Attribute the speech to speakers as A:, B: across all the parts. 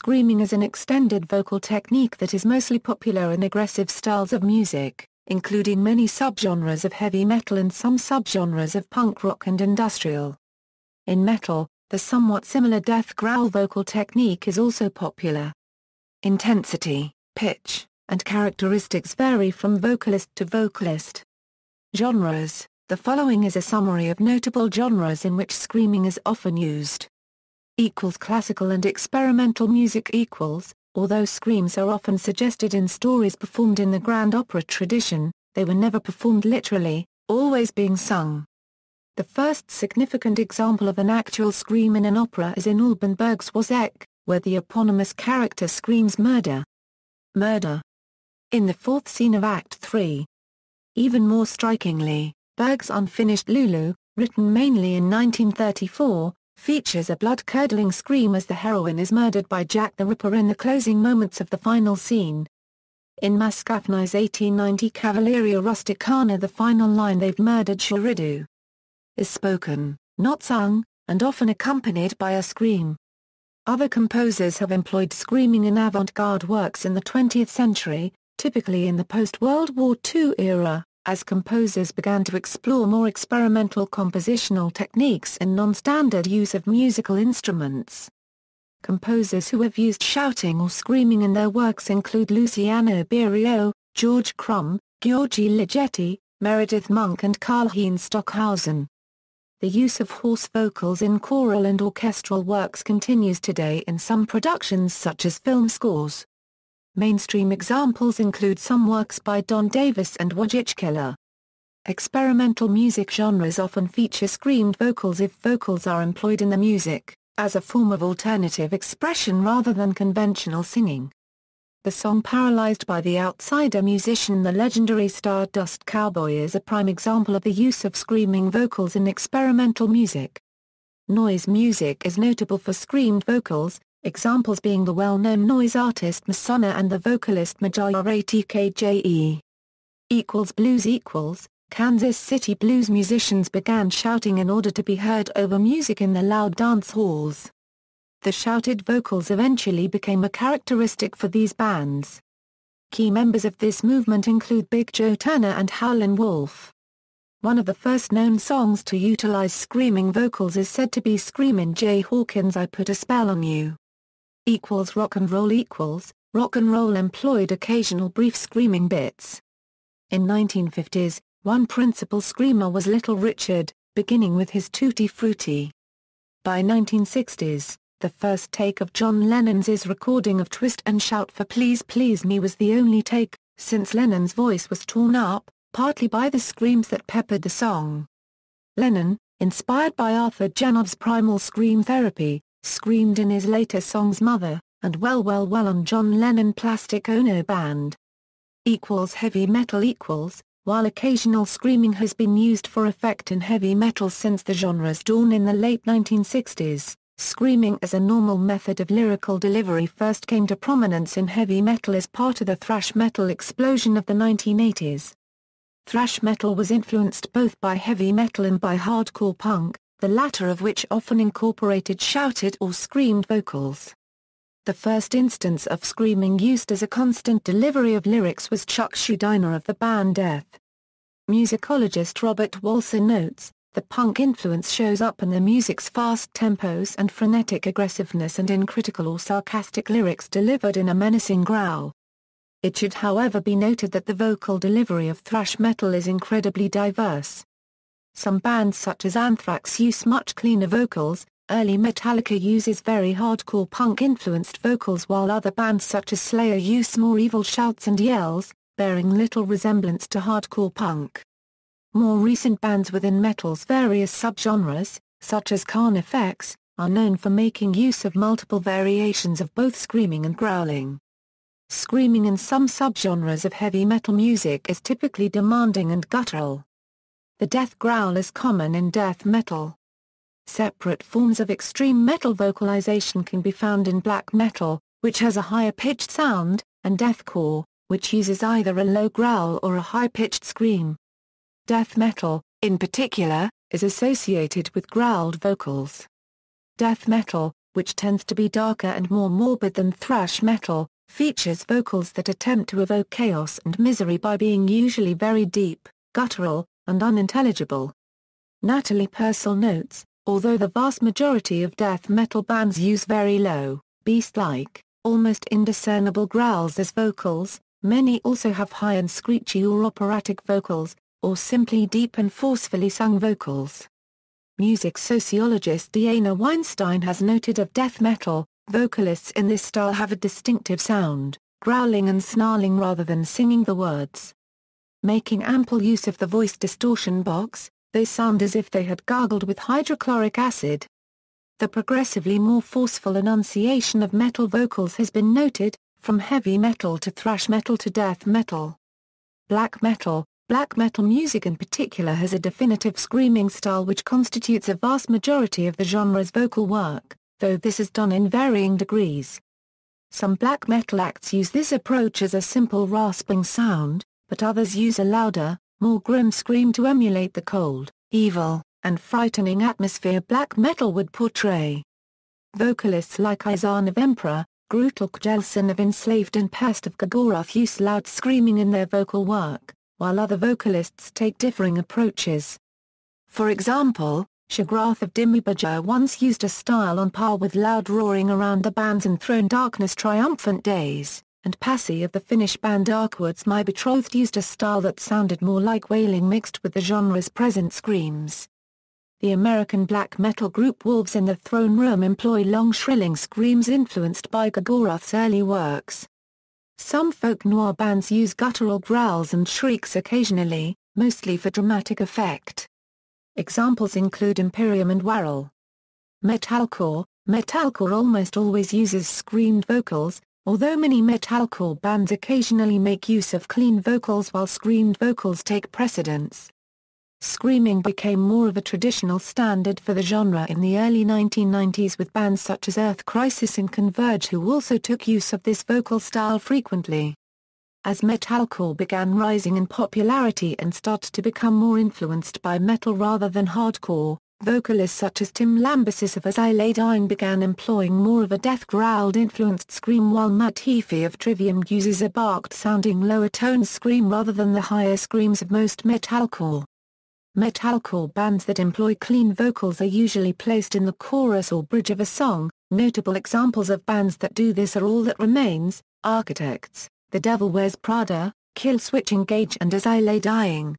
A: screaming is an extended vocal technique that is mostly popular in aggressive styles of music, including many subgenres of heavy metal and some subgenres of punk rock and industrial. In metal, the somewhat similar death growl vocal technique is also popular. Intensity, pitch, and characteristics vary from vocalist to vocalist. Genres: the following is a summary of notable genres in which screaming is often used. Classical and experimental music. Although screams are often suggested in stories performed in the grand opera tradition, they were never performed literally, always being sung. The first significant example of an actual scream in an opera is in Oldenburg's Wozzeck, where the eponymous character screams murder. Murder. In the fourth scene of Act 3. Even more strikingly, Berg's unfinished Lulu, written mainly in 1934, features a blood-curdling scream as the heroine is murdered by Jack the Ripper in the closing moments of the final scene. In Mascagni's 1890 Cavalleria Rusticana, the final line "They've murdered Sheridu" is spoken, not sung, and often accompanied by a scream. Other composers have employed screaming in avant-garde works in the 20th century, typically in the post-World War II era, as composers began to explore more experimental compositional techniques and non-standard use of musical instruments. Composers who have used shouting or screaming in their works include Luciano Berio, George Crumb, György Ligeti, Meredith Monk and Karl-Heinz Stockhausen. The use of hoarse vocals in choral and orchestral works continues today in some productions such as film scores. Mainstream examples include some works by Don Davis and Wojciech Killer. Experimental music genres often feature screamed vocals if vocals are employed in the music, as a form of alternative expression rather than conventional singing. The song "Paralyzed by the Outsider Musician," the legendary Stardust Cowboy, is a prime example of the use of screaming vocals in experimental music. Noise music is notable for screamed vocals, examples being the well-known noise artist Masonna and the vocalist Majara Tkje. Blues. Kansas City blues musicians began shouting in order to be heard over music in the loud dance halls. The shouted vocals eventually became a characteristic for these bands. Key members of this movement include Big Joe Turner and Howlin' Wolf. One of the first known songs to utilize screaming vocals is said to be Screamin' Jay Hawkins' "I Put a Spell on You." Rock and roll. Rock and roll employed occasional brief screaming bits. In 1950s, one principal screamer was Little Richard, beginning with his Tutti Frutti. By 1960s, the first take of John Lennon's recording of Twist and Shout for Please Please Me was the only take, since Lennon's voice was torn up, partly by the screams that peppered the song. Lennon, inspired by Arthur Janov's primal scream therapy, screamed in his later songs Mother, and Well Well Well on John Lennon Plastic Ono Band. Heavy metal. While occasional screaming has been used for effect in heavy metal since the genre's dawn in the late 1960s, screaming as a normal method of lyrical delivery first came to prominence in heavy metal as part of the thrash metal explosion of the 1980s. Thrash metal was influenced both by heavy metal and by hardcore punk, the latter of which often incorporated shouted or screamed vocals. The first instance of screaming used as a constant delivery of lyrics was Chuck Schuldiner of the band Death. Musicologist Robert Walser notes, the punk influence shows up in the music's fast tempos and frenetic aggressiveness and in critical or sarcastic lyrics delivered in a menacing growl. It should however be noted that the vocal delivery of thrash metal is incredibly diverse. Some bands such as Anthrax use much cleaner vocals, early Metallica uses very hardcore punk-influenced vocals while other bands such as Slayer use more evil shouts and yells, bearing little resemblance to hardcore punk. More recent bands within metal's various subgenres, such as Carnifex, are known for making use of multiple variations of both screaming and growling. Screaming in some subgenres of heavy metal music is typically demanding and guttural. The death growl is common in death metal. Separate forms of extreme metal vocalization can be found in black metal, which has a higher-pitched sound, and deathcore, which uses either a low growl or a high-pitched scream. Death metal, in particular, is associated with growled vocals. Death metal, which tends to be darker and more morbid than thrash metal, features vocals that attempt to evoke chaos and misery by being usually very deep, guttural, and unintelligible. Natalie Purcell notes, although the vast majority of death metal bands use very low, beast-like, almost indiscernible growls as vocals, many also have high and screechy or operatic vocals, or simply deep and forcefully sung vocals. Music sociologist Diana Weinstein has noted of death metal, vocalists in this style have a distinctive sound, growling and snarling rather than singing the words. Making ample use of the voice distortion box, they sound as if they had gargled with hydrochloric acid. The progressively more forceful enunciation of metal vocals has been noted, from heavy metal to thrash metal to death metal. Black metal music in particular has a definitive screaming style which constitutes a vast majority of the genre's vocal work, though this is done in varying degrees. Some black metal acts use this approach as a simple rasping sound, but others use a louder, more grim scream to emulate the cold, evil, and frightening atmosphere black metal would portray. Vocalists like Izan of Emperor, Grutal Kjelsen of Enslaved and Pest of Gagoroth use loud screaming in their vocal work, while other vocalists take differing approaches. For example, Shagrath of Dimmuborgir once used a style on par with loud roaring around the band's Enthroned Darkness triumphant days, and Pasi of the Finnish band Darkwards My Betrothed used a style that sounded more like wailing mixed with the genre's present screams. The American black metal group Wolves in the Throne Room employ long shrilling screams influenced by Gagoroth's early works. Some folk noir bands use guttural growls and shrieks occasionally, mostly for dramatic effect. Examples include Imperium and Warrel. Metalcore almost always uses screamed vocals, although many metalcore bands occasionally make use of clean vocals while screamed vocals take precedence. Screaming became more of a traditional standard for the genre in the early 1990s with bands such as Earth Crisis and Converge who also took use of this vocal style frequently. As metalcore began rising in popularity and started to become more influenced by metal rather than hardcore, vocalists such as Tim Lambesis of As I Lay Dying began employing more of a death-growled-influenced scream while Matt Heafy of Trivium uses a barked-sounding lower-toned scream rather than the higher screams of most metalcore. Metalcore bands that employ clean vocals are usually placed in the chorus or bridge of a song. Notable examples of bands that do this are All That Remains, Architects, The Devil Wears Prada, Killswitch Engage and As I Lay Dying.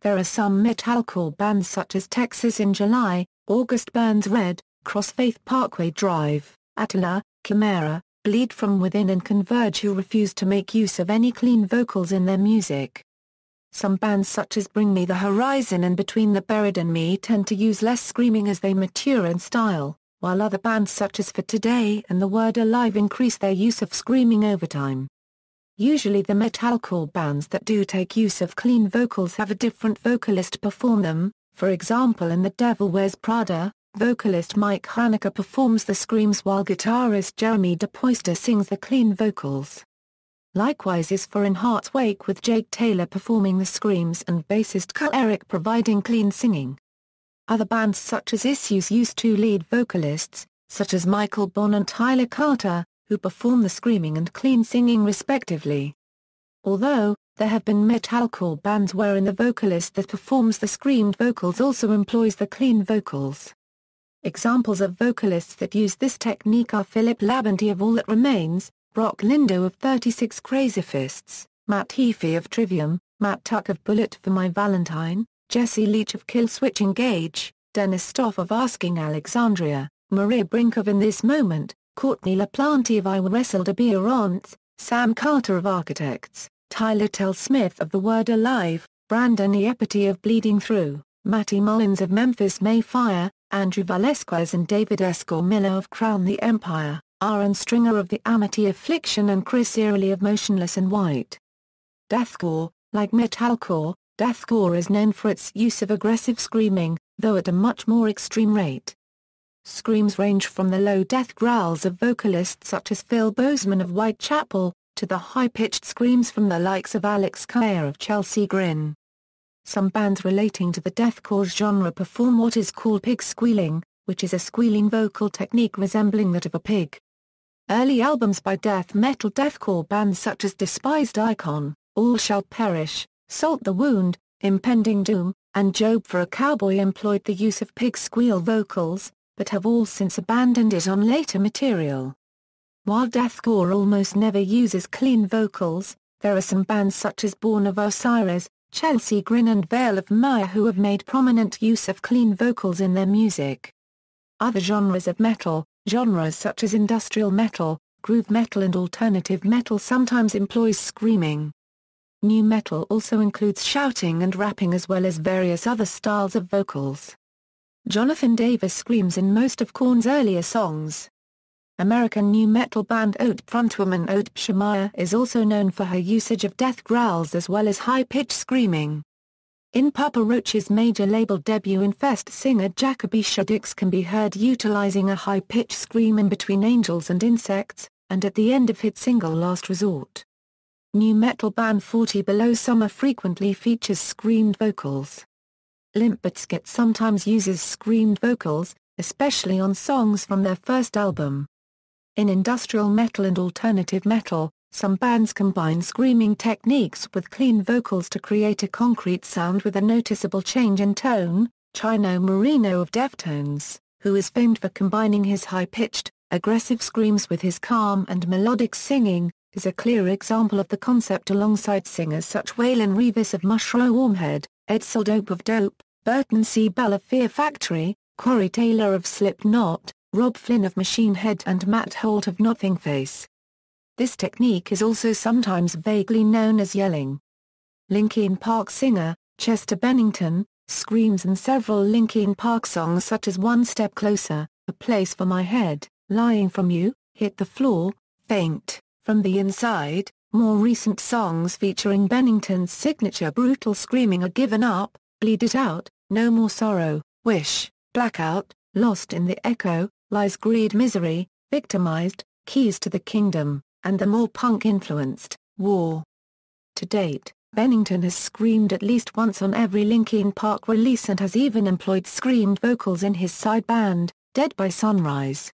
A: There are some metalcore bands such as Texas in July, August Burns Red, Crossfaith Parkway Drive, Attila, Chimera, Bleed From Within and Converge who refuse to make use of any clean vocals in their music. Some bands such as Bring Me the Horizon and Between the Buried and Me tend to use less screaming as they mature in style, while other bands such as For Today and The Word Alive increase their use of screaming over time. Usually the metalcore bands that do take use of clean vocals have a different vocalist perform them. For example in The Devil Wears Prada, vocalist Mike Haneke performs the screams while guitarist Jeremy DePoister sings the clean vocals. Likewise is for In Heart's Wake with Jake Taylor performing the screams and bassist Carl Eric providing clean singing. Other bands such as Issues use two lead vocalists, such as Michael Bonn and Tyler Carter, who perform the screaming and clean singing respectively. Although, there have been metalcore bands wherein the vocalist that performs the screamed vocals also employs the clean vocals. Examples of vocalists that use this technique are Philip Labonte of All That Remains, Brock Lindo of 36 Crazyfists, Matt Heafy of Trivium, Matt Tuck of Bullet for My Valentine, Jesse Leach of Killswitch Engage, Dennis Stoff of Asking Alexandria, Maria Brink of In This Moment, Courtney LaPlante of I Will Wrestle to Be a Ronth, Sam Carter of Architects, Tyler Tell Smith of The Word Alive, Brandon Iepati of Bleeding Through, Matty Mullins of Memphis Mayfire, Andrew Valesquez and David Escor Miller of Crown the Empire, Aaron Stringer of The Amity Affliction and Chris Early of Motionless in White. Deathcore, like metalcore, deathcore is known for its use of aggressive screaming, though at a much more extreme rate. Screams range from the low death growls of vocalists such as Phil Bozeman of Whitechapel, to the high-pitched screams from the likes of Alex Kaya of Chelsea Grin. Some bands relating to the deathcore genre perform what is called pig squealing, which is a squealing vocal technique resembling that of a pig. Early albums by death metal deathcore bands such as Despised Icon, All Shall Perish, Salt the Wound, Impending Doom, and Job for a Cowboy employed the use of pig squeal vocals, but have all since abandoned it on later material. While deathcore almost never uses clean vocals, there are some bands such as Born of Osiris, Chelsea Grin and Veil of Maya who have made prominent use of clean vocals in their music. Other genres of metal, genres such as industrial metal, groove metal and alternative metal sometimes employs screaming. Nu metal also includes shouting and rapping as well as various other styles of vocals. Jonathan Davis screams in most of Korn's earlier songs. American nu metal band Oat frontwoman Oat Pshimaya is also known for her usage of death growls as well as high-pitched screaming. In Papa Roach's major label debut Infest singer Jacoby Shaddix can be heard utilizing a high-pitched scream in between Angels and Insects, and at the end of hit single Last Resort. Nu metal band 40 Below Summer frequently features screamed vocals. Limp Bizkit sometimes uses screamed vocals, especially on songs from their first album. In industrial metal and alternative metal, some bands combine screaming techniques with clean vocals to create a concrete sound with a noticeable change in tone. Chino Moreno of Deftones, who is famed for combining his high-pitched, aggressive screams with his calm and melodic singing, is a clear example of the concept alongside singers such Waylon Reeves of Mushroom Wormhead, Edsel Dope of Dope, Burton C. Bell of Fear Factory, Corey Taylor of Slipknot, Rob Flynn of Machine Head and Matt Holt of Nothing Face. This technique is also sometimes vaguely known as yelling. Linkin Park singer, Chester Bennington, screams in several Linkin Park songs such as One Step Closer, A Place for My Head, Lying From You, Hit the Floor, Faint, From the Inside. More recent songs featuring Bennington's signature brutal screaming are Given Up, Bleed It Out, No More Sorrow, Wish, Blackout, Lost in the Echo, Lies Greed Misery, Victimized, Keys to the Kingdom, and the more punk-influenced, War. To date, Bennington has screamed at least once on every Linkin Park release and has even employed screamed vocals in his side band, Dead by Sunrise.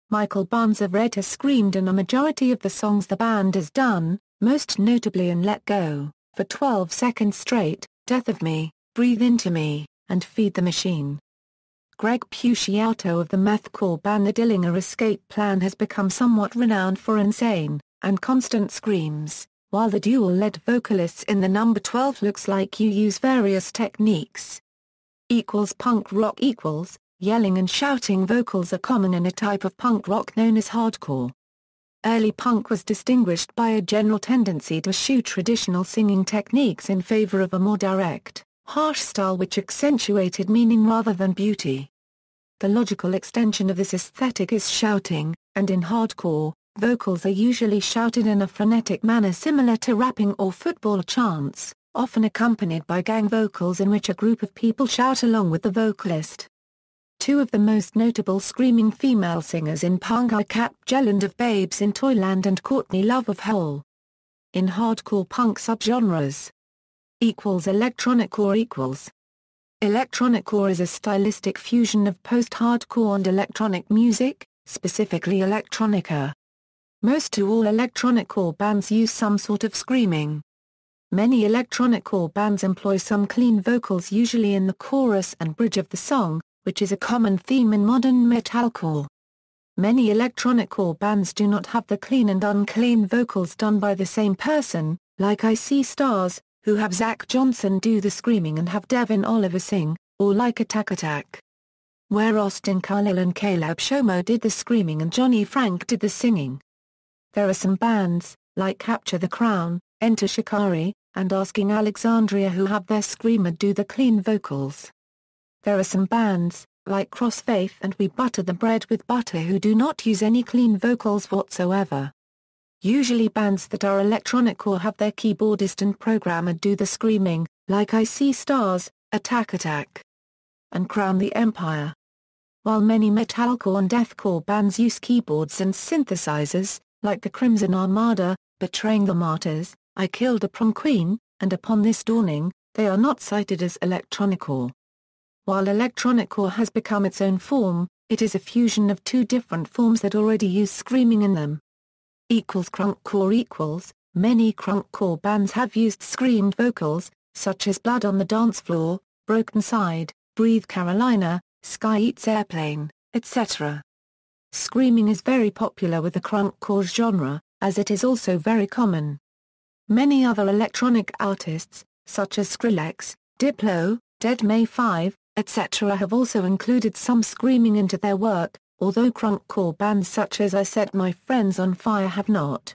A: Michael Barnes of Red has screamed in a majority of the songs the band has done, most notably in Let Go, for 12 seconds straight, Death of Me, Breathe Into Me, and Feed the Machine. Greg Puciato of the mathcore band The Dillinger Escape Plan has become somewhat renowned for insane, and constant screams, while the dual-led vocalists in the number 12 Looks Like You use various techniques. Punk rock yelling and shouting vocals are common in a type of punk rock known as hardcore. Early punk was distinguished by a general tendency to eschew traditional singing techniques in favor of a more direct, harsh style which accentuated meaning rather than beauty. The logical extension of this aesthetic is shouting, and in hardcore, vocals are usually shouted in a frenetic manner similar to rapping or football chants, often accompanied by gang vocals in which a group of people shout along with the vocalist. Two of the most notable screaming female singers in punk are Kat Jelland of Babes in Toyland and Courtney Love of Hole. In hardcore punk subgenres, electroniccore Electroniccore is a stylistic fusion of post-hardcore and electronic music, specifically electronica. Most to all electroniccore bands use some sort of screaming. Many electroniccore bands employ some clean vocals usually in the chorus and bridge of the song, which is a common theme in modern metalcore. Many electroniccore bands do not have the clean and unclean vocals done by the same person, like I See Stars, who have Zach Johnson do the screaming and have Devin Oliver sing, or like Attack, where Austin Carlile and Caleb Shomo did the screaming and Johnny Frank did the singing. There are some bands, like Capture the Crown, Enter Shikari, and Asking Alexandria who have their screamer do the clean vocals. There are some bands, like Crossfaith and We Butter the Bread with Butter who do not use any clean vocals whatsoever. Usually bands that are electroniccore have their keyboardist and programmer do the screaming, like I See Stars, Attack, and Crown the Empire. While many metalcore and deathcore bands use keyboards and synthesizers, like the Crimson Armada, Betraying the Martyrs, I Killed a Prom Queen, and Upon This Dawning, they are not cited as electroniccore. While electroniccore has become its own form, it is a fusion of two different forms that already use screaming in them. Crunkcore. Many crunkcore bands have used screamed vocals, such as Blood on the Dance Floor, Broken Side, Breathe Carolina, Sky Eats Airplane, etc. Screaming is very popular with the crunkcore genre, as it is also very common. Many other electronic artists, such as Skrillex, Diplo, Dead May 5, etc. have also included some screaming into their work, although crunkcore bands such as I Set My Friends on Fire have not.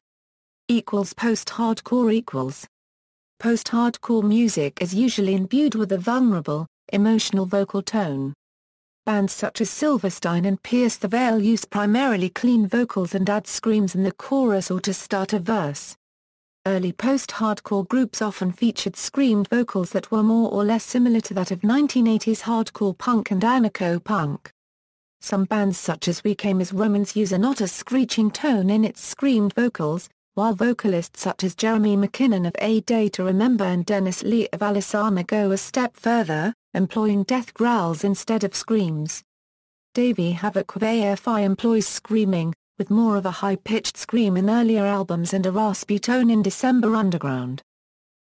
A: Post-hardcore. Post-hardcore music is usually imbued with a vulnerable, emotional vocal tone. Bands such as Silverstein and Pierce the Veil use primarily clean vocals and add screams in the chorus or to start a verse. Early post-hardcore groups often featured screamed vocals that were more or less similar to that of 1980s hardcore punk and anarcho-punk. Some bands such as We Came as Romans use a not as screeching tone in its screamed vocals, while vocalists such as Jeremy McKinnon of A Day to Remember and Dennis Lee of Alisana go a step further, employing death growls instead of screams. Davey Havok of AFI employs screaming, with more of a high-pitched scream in earlier albums and a raspy tone in December Underground.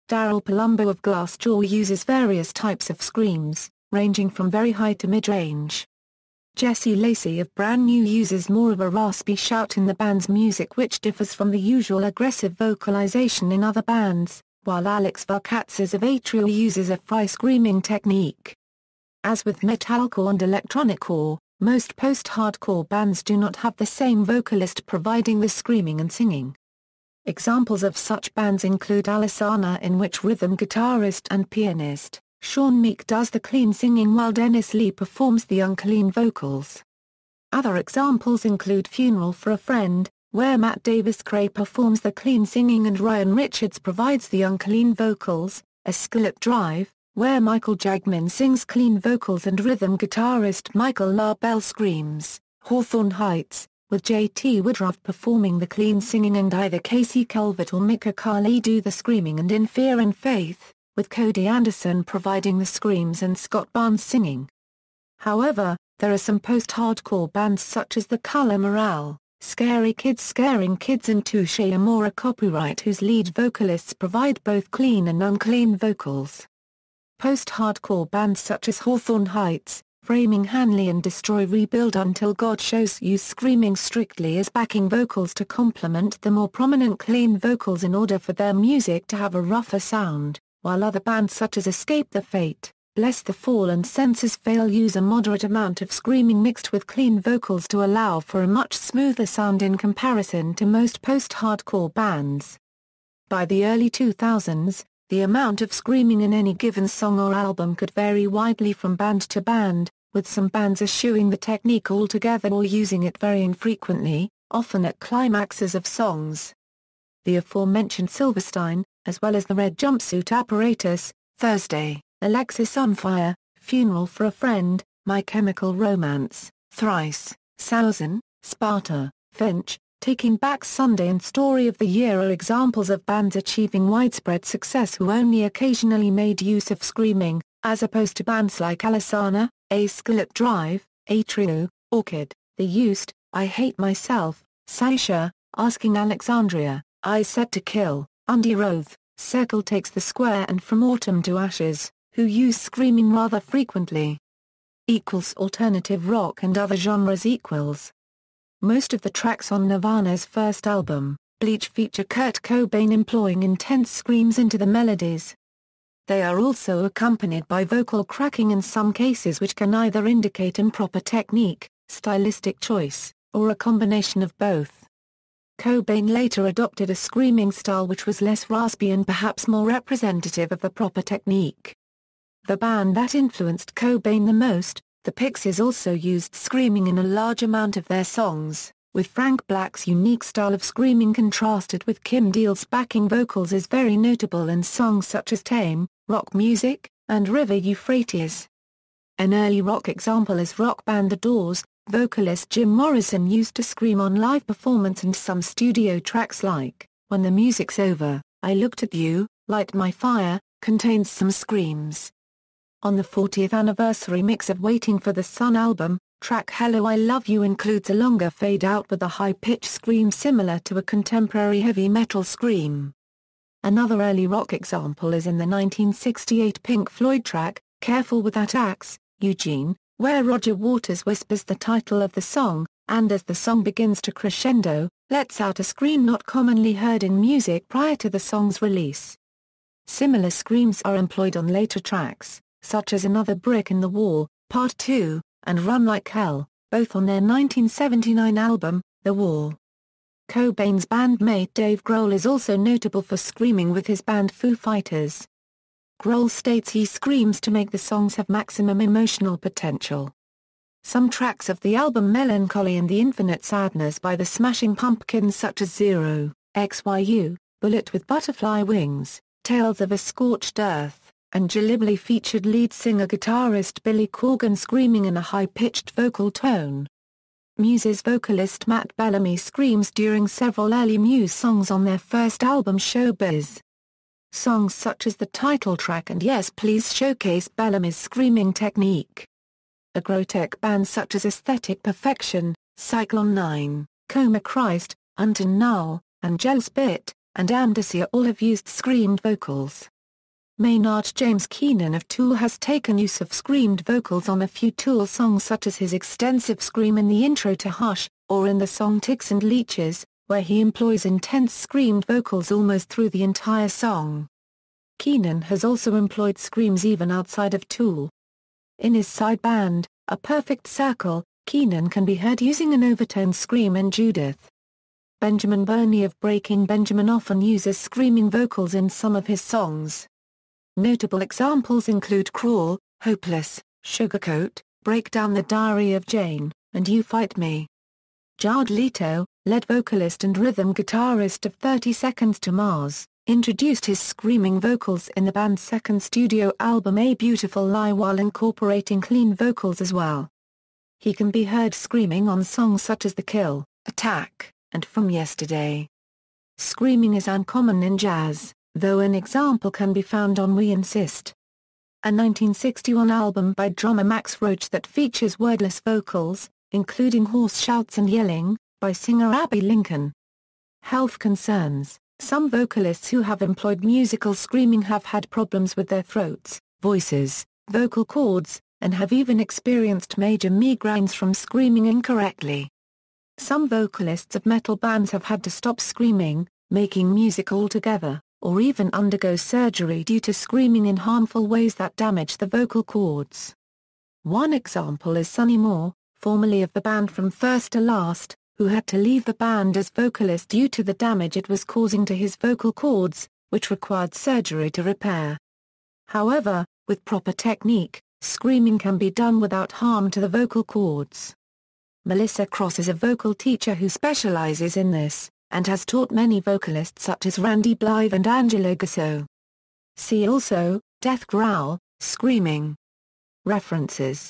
A: Daryl Palumbo of Glassjaw uses various types of screams, ranging from very high to mid-range. Jesse Lacey of Brand New uses more of a raspy shout in the band's music which differs from the usual aggressive vocalization in other bands, while Alex Varkatzes of Atrio uses a fry screaming technique. As with metalcore and electroniccore, most post-hardcore bands do not have the same vocalist providing the screaming and singing. Examples of such bands include Alisana, in which rhythm guitarist and pianist Sean Meek does the clean singing while Dennis Lee performs the unclean vocals. Other examples include Funeral for a Friend, where Matt Davis Cray performs the clean singing and Ryan Richards provides the unclean vocals, A Skillet Drive, where Michael Jagman sings clean vocals and rhythm guitarist Michael LaBelle screams, Hawthorne Heights, with J.T. Woodruff performing the clean singing and either Casey Calvert or Mika Carley do the screaming, and In Fear and Faith, with Cody Anderson providing the screams and Scott Barnes singing. However, there are some post-hardcore bands such as The Color Morale, Scary Kids Scaring Kids and Touche Amora Copyright whose lead vocalists provide both clean and unclean vocals. Post-hardcore bands such as Hawthorne Heights, Framing Hanley and Destroy Rebuild Until God Shows use screaming strictly as backing vocals to complement the more prominent clean vocals in order for their music to have a rougher sound, while other bands such as Escape the Fate, Bless the Fall and Senses Fail use a moderate amount of screaming mixed with clean vocals to allow for a much smoother sound in comparison to most post-hardcore bands. By the early 2000s, the amount of screaming in any given song or album could vary widely from band to band, with some bands eschewing the technique altogether or using it very infrequently, often at climaxes of songs. The aforementioned Silverstein, as well as the Red Jumpsuit Apparatus, Thursday, Alexis on Fire, Funeral for a Friend, My Chemical Romance, Thrice, Sausen, Sparta, Finch, Taking Back Sunday and Story of the Year are examples of bands achieving widespread success who only occasionally made use of screaming, as opposed to bands like Alisana, A Skillet Drive, Atrio, Orchid, The Used, I Hate Myself, Saisha, Asking Alexandria, I Set to Kill, Underoath, Circle Takes the Square and From Autumn to Ashes, who use screaming rather frequently. Alternative rock and other genres. Most of the tracks on Nirvana's first album, Bleach, feature Kurt Cobain employing intense screams into the melodies. They are also accompanied by vocal cracking in some cases, which can either indicate improper technique, stylistic choice, or a combination of both. Cobain later adopted a screaming style which was less raspy and perhaps more representative of the proper technique. The band that influenced Cobain the most, the Pixies, also used screaming in a large amount of their songs, with Frank Black's unique style of screaming contrasted with Kim Deal's backing vocals is very notable in songs such as Tame, Rock Music, and River Euphrates. An early rock example is rock band The Doors. Vocalist Jim Morrison used to scream on live performance, and some studio tracks like When the Music's Over, I Looked at You, Light My Fire, contains some screams. On the 40th anniversary mix of Waiting for the Sun album, track Hello I Love You includes a longer fade-out with a high-pitched scream similar to a contemporary heavy metal scream. Another early rock example is in the 1968 Pink Floyd track, Careful with That Axe, Eugene, where Roger Waters whispers the title of the song, and as the song begins to crescendo, lets out a scream not commonly heard in music prior to the song's release. Similar screams are employed on later tracks, such as Another Brick in the Wall, Part 2, and Run Like Hell, both on their 1979 album, The Wall. Cobain's bandmate Dave Grohl is also notable for screaming with his band Foo Fighters. Grohl states he screams to make the songs have maximum emotional potential. Some tracks of the album Melancholy and the Infinite Sadness by the Smashing Pumpkins such as Zero, XYU, Bullet with Butterfly Wings, Tales of a Scorched Earth, and Gallipoli featured lead singer-guitarist Billy Corgan screaming in a high-pitched vocal tone. Muse's vocalist Matt Bellamy screams during several early Muse songs on their first album Showbiz. Songs such as the title track and Yes Please showcase Bellamy's screaming technique. Agrotech bands such as Aesthetic Perfection, Cyclone 9, Coma Christ, Until Now, and Gel Spit, and Amnesia all have used screamed vocals. Maynard James Keenan of Tool has taken use of screamed vocals on a few Tool songs such as his extensive scream in the intro to Hush, or in the song Ticks and Leeches, where he employs intense screamed vocals almost through the entire song. Keenan has also employed screams even outside of Tool. In his side band, A Perfect Circle, Keenan can be heard using an overtone scream in Judith. Benjamin Burney of Breaking Benjamin often uses screaming vocals in some of his songs. Notable examples include Crawl, Hopeless, Sugarcoat, Break Down the Diary of Jane, and You Fight Me. Jared Leto, lead vocalist and rhythm guitarist of 30 Seconds to Mars, introduced his screaming vocals in the band's second studio album A Beautiful Lie while incorporating clean vocals as well. He can be heard screaming on songs such as The Kill, Attack, and From Yesterday. Screaming is uncommon in jazz, though an example can be found on We Insist, a 1961 album by drummer Max Roach that features wordless vocals, including hoarse shouts and yelling, by singer Abbey Lincoln. Health concerns. Some vocalists who have employed musical screaming have had problems with their throats, voices, vocal cords, and have even experienced major migraines from screaming incorrectly. Some vocalists of metal bands have had to stop screaming, making music altogether, or even undergo surgery due to screaming in harmful ways that damage the vocal cords. One example is Sonny Moore, formerly of the band From First to Last, who had to leave the band as vocalist due to the damage it was causing to his vocal cords, which required surgery to repair. However, with proper technique, screaming can be done without harm to the vocal cords. Melissa Cross is a vocal teacher who specializes in this, and has taught many vocalists such as Randy Blythe and Angelo Gasso. See also, Death Growl, Screaming. References